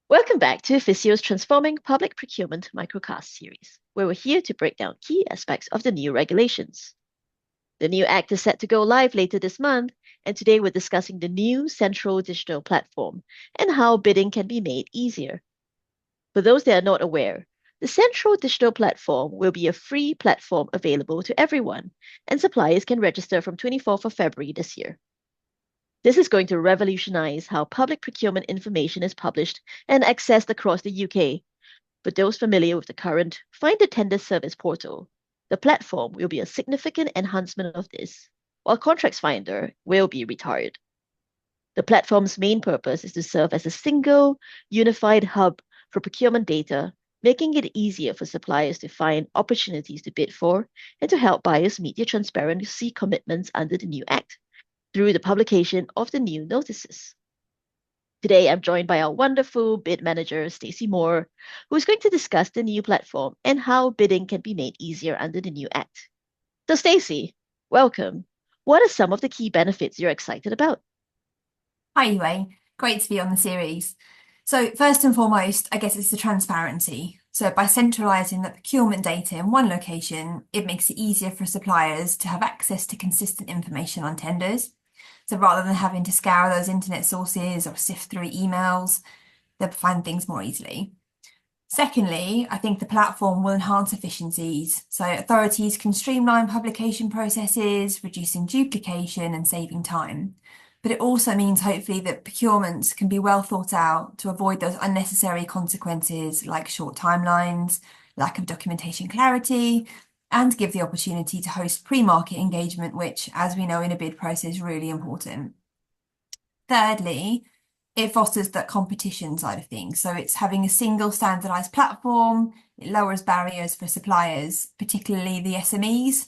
Welcome back to Efficio's Transforming Public Procurement Microcast series, where we're here to break down key aspects of the new regulations. The new act is set to go live later this month, and today we're discussing the new central digital platform and how bidding can be made easier. For those that are not aware, the central digital platform will be a free platform available to everyone, and suppliers can register from 24th of February this year. This is going to revolutionize how public procurement information is published and accessed across the UK. For those familiar with the current Find a Tender Service portal, the platform will be a significant enhancement of this, while Contracts Finder will be retired. The platform's main purpose is to serve as a single, unified hub for procurement data, making it easier for suppliers to find opportunities to bid for and to help buyers meet their transparency commitments under the new Act through the publication of the new notices. Today, I'm joined by our wonderful bid manager, Stacey Moore, who is going to discuss the new platform and how bidding can be made easier under the new Act. So, Stacey, welcome. What are some of the key benefits you're excited about? Hi, Yehui. Great to be on the series. So first and foremost, I guess it's the transparency. So by centralising the procurement data in one location, it makes it easier for suppliers to have access to consistent information on tenders. So rather than having to scour those internet sources or sift through emails, they'll find things more easily. Secondly, I think the platform will enhance efficiencies. So authorities can streamline publication processes, reducing duplication and saving time. But it also means hopefully that procurements can be well thought out to avoid those unnecessary consequences like short timelines, lack of documentation clarity, and give the opportunity to host pre-market engagement, which, as we know in a bid process, is really important. Thirdly, it fosters that competition side of things. So it's having a single standardized platform. It lowers barriers for suppliers, particularly the SMEs,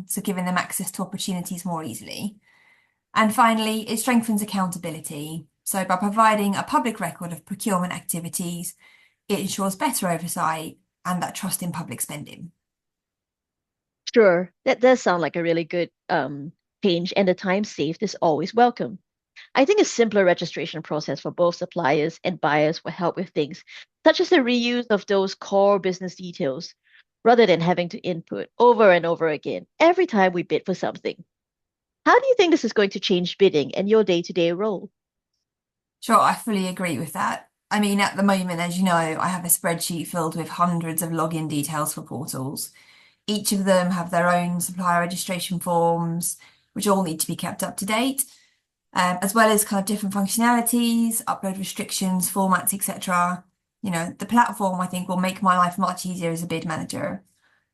so giving them access to opportunities more easily. And finally, it strengthens accountability. So by providing a public record of procurement activities, it ensures better oversight and that trust in public spending. Sure, that does sound like a really good change, and the time saved is always welcome. I think a simpler registration process for both suppliers and buyers will help with things such as the reuse of those core business details rather than having to input over and over again every time we bid for something. How do you think this is going to change bidding and your day-to-day role? Sure, I fully agree with that. I mean, at the moment, as you know, I have a spreadsheet filled with hundreds of login details for portals. Each of them have their own supplier registration forms, which all need to be kept up to date, as well as kind of different functionalities, upload restrictions, formats, etc. The platform, I think, will make my life much easier as a bid manager.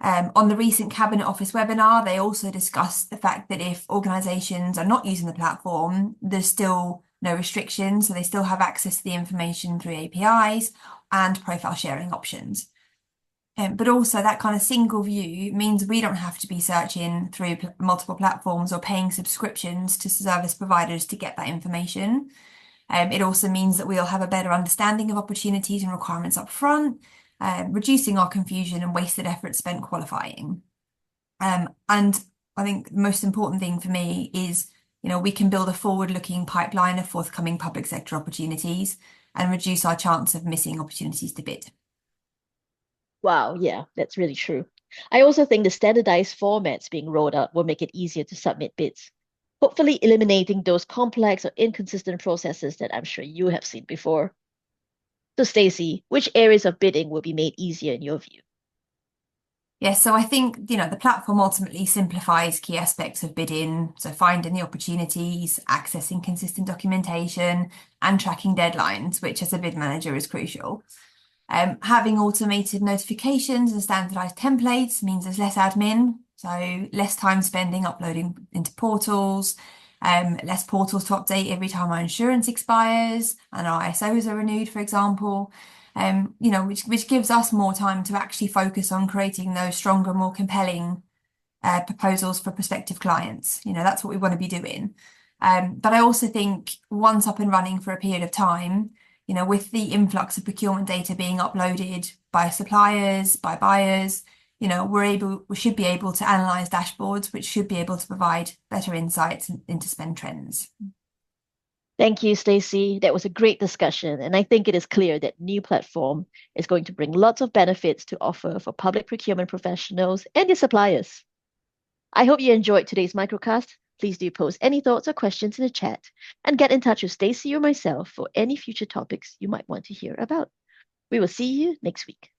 On the recent Cabinet Office webinar, they also discussed the fact that if organisations are not using the platform, there's still no restrictions, so they still have access to the information through APIs and profile sharing options. But also that kind of single view means we don't have to be searching through multiple platforms or paying subscriptions to service providers to get that information. It also means that we'll have a better understanding of opportunities and requirements up front, reducing our confusion and wasted effort spent qualifying. And I think the most important thing for me is, we can build a forward-looking pipeline of forthcoming public sector opportunities and reduce our chance of missing opportunities to bid. Wow, yeah, that's really true. I also think the standardized formats being rolled out will make it easier to submit bids, hopefully eliminating those complex or inconsistent processes that I'm sure you have seen before. So, Stacey, which areas of bidding will be made easier in your view? Yes, so I think, the platform ultimately simplifies key aspects of bidding, so finding the opportunities, accessing consistent documentation, and tracking deadlines, which as a bid manager is crucial. Having automated notifications and standardized templates means there's less admin, so less time spending uploading into portals, less portals to update every time our insurance expires and our ISOs are renewed, for example. Which gives us more time to actually focus on creating those stronger, more compelling proposals for prospective clients. That's what we want to be doing. But I also think once up and running for a period of time, with the influx of procurement data being uploaded by suppliers, by buyers, we should be able to analyze dashboards, which should be able to provide better insights into spend trends. Thank you, Stacey. That was a great discussion, and I think it is clear that new platform is going to bring lots of benefits to offer for public procurement professionals and their suppliers. I hope you enjoyed today's microcast. Please do post any thoughts or questions in the chat and get in touch with Stacey or myself for any future topics you might want to hear about. We will see you next week.